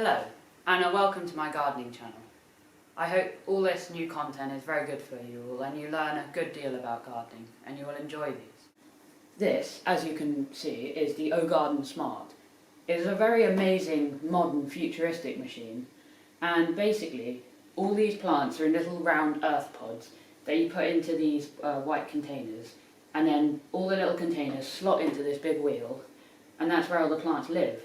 Hello, and welcome to my gardening channel. I hope all this new content is very good for you all and you learn a good deal about gardening and you will enjoy these. This, as you can see, is the OGarden Smart. It is a very amazing, modern, futuristic machine, and basically all these plants are in little round earth pods that you put into these white containers, and then all the little containers slot into this big wheel, and that's where all the plants live.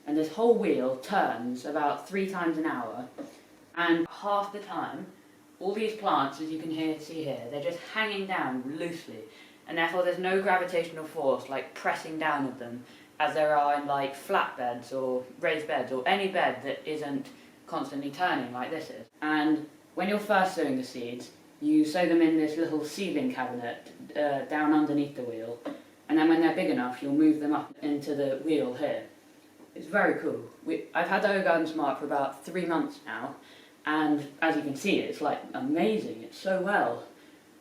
And this whole wheel turns about 3 times an hour, and half the time all these plants, as you can see here, they're just hanging down loosely, and therefore there's no gravitational force like pressing down at them as there are in like flat beds or raised beds or any bed that isn't constantly turning like this is. And when you're first sowing the seeds, you sow them in this little seedling cabinet down underneath the wheel, and then when they're big enough you'll move them up into the wheel here. It's very cool. I've had the OGarden Smart for about 3 months now, and as you can see, it's like amazing. It's so well.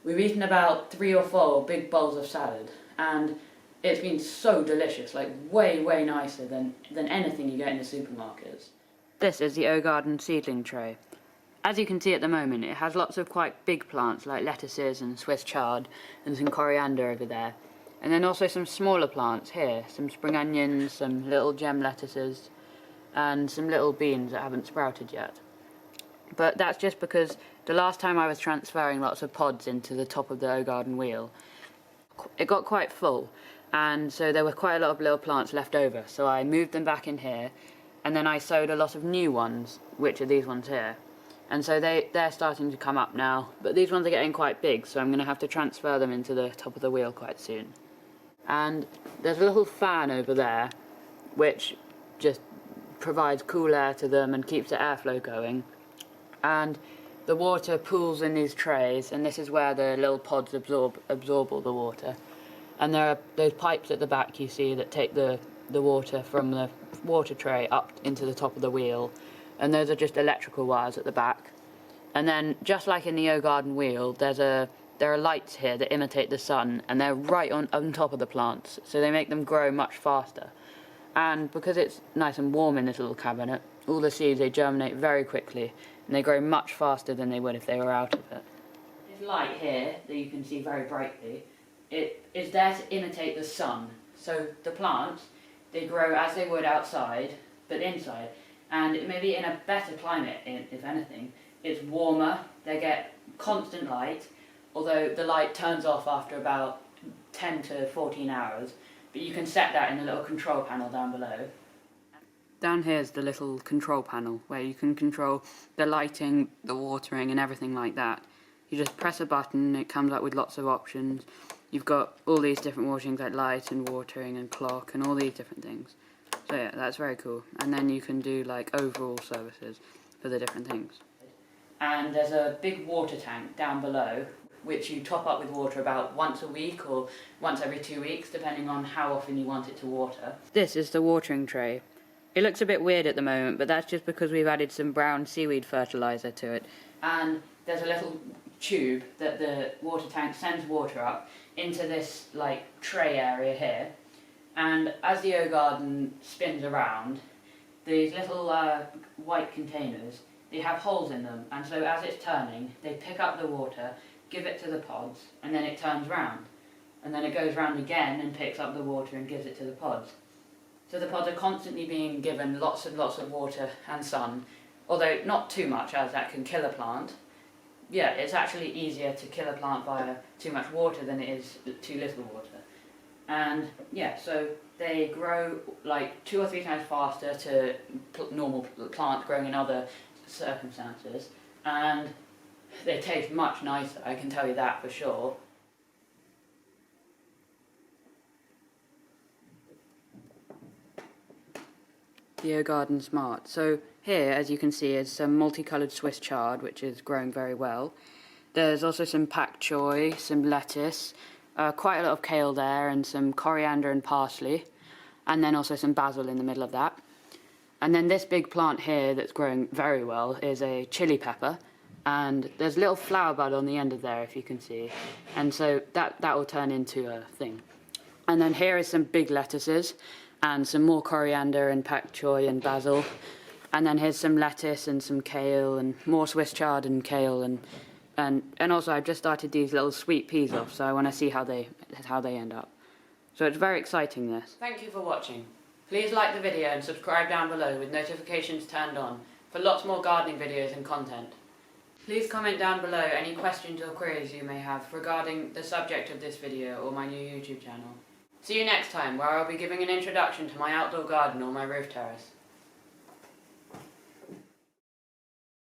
We've eaten about 3 or 4 big bowls of salad, and it's been so delicious, like way nicer than anything you get in the supermarkets. This is the OGarden Seedling Tray. As you can see at the moment, it has lots of quite big plants like lettuces and Swiss chard and some coriander over there. And then also some smaller plants here, some spring onions, some little gem lettuces, and some little beans that haven't sprouted yet. But that's just because the last time I was transferring lots of pods into the top of the OGarden wheel, it got quite full, and so there were quite a lot of little plants left over, so I moved them back in here, and then I sowed a lot of new ones, which are these ones here. And so they're starting to come up now, but these ones are getting quite big, so I'm going to have to transfer them into the top of the wheel quite soon. And there's a little fan over there which just provides cool air to them and keeps the airflow going, and the water pools in these trays, and this is where the little pods absorb all the water. And there are those pipes at the back you see that take the water from the water tray up into the top of the wheel, and those are just electrical wires at the back. And then just like in the OGarden wheel, there are lights here that imitate the sun, and they're right on top of the plants, so they make them grow much faster. And because it's nice and warm in this little cabinet, all the seeds, they germinate very quickly, and they grow much faster than they would if they were out of it. This light here, that you can see very brightly, it is there to imitate the sun. So the plants, they grow as they would outside, but inside, and it may be in a better climate, if anything. It's warmer, they get constant light, although the light turns off after about 10 to 14 hours, but you can set that in the little control panel down below. Down here is the little control panel where you can control the lighting, the watering and everything like that. You just press a button, it comes up with lots of options. You've got all these different watering like light and watering and clock and all these different things. So yeah, that's very cool. And then you can do like overall services for the different things. And there's a big water tank down below which you top up with water about once a week or once every 2 weeks, depending on how often you want it to water. This is the watering tray. It looks a bit weird at the moment, but that's just because we've added some brown seaweed fertiliser to it. And there's a little tube that the water tank sends water up into this like tray area here. And as the OGarden spins around, these little white containers, they have holes in them, and so as it's turning, they pick up the water, give it to the pods, and then it turns round. And then it goes round again and picks up the water and gives it to the pods. So the pods are constantly being given lots and lots of water and sun, although not too much, as that can kill a plant. Yeah, it's actually easier to kill a plant via too much water than it is too little water. And yeah, so they grow like 2 or 3 times faster to normal plants growing in other circumstances, and they taste much nicer, I can tell you that for sure. The OGarden Smart. So here, as you can see, is some multicoloured Swiss chard, which is growing very well. There's also some pak choi, some lettuce, quite a lot of kale there, and some coriander and parsley, and then also some basil in the middle of that. And then this big plant here that's growing very well is a chili pepper, and there's a little flower bud on the end of there, if you can see, and so that will turn into a thing. And then here is some big lettuces, and some more coriander and pak choi and basil, And then here's some lettuce and some kale and more Swiss chard and kale and also I've just started these little sweet peas off, so I want to see how they end up. So it's very exciting, this. Thank you for watching. Please like the video and subscribe down below with notifications turned on for lots more gardening videos and content. Please comment down below any questions or queries you may have regarding the subject of this video or my new YouTube channel. See you next time, where I'll be giving an introduction to my outdoor garden or my roof terrace.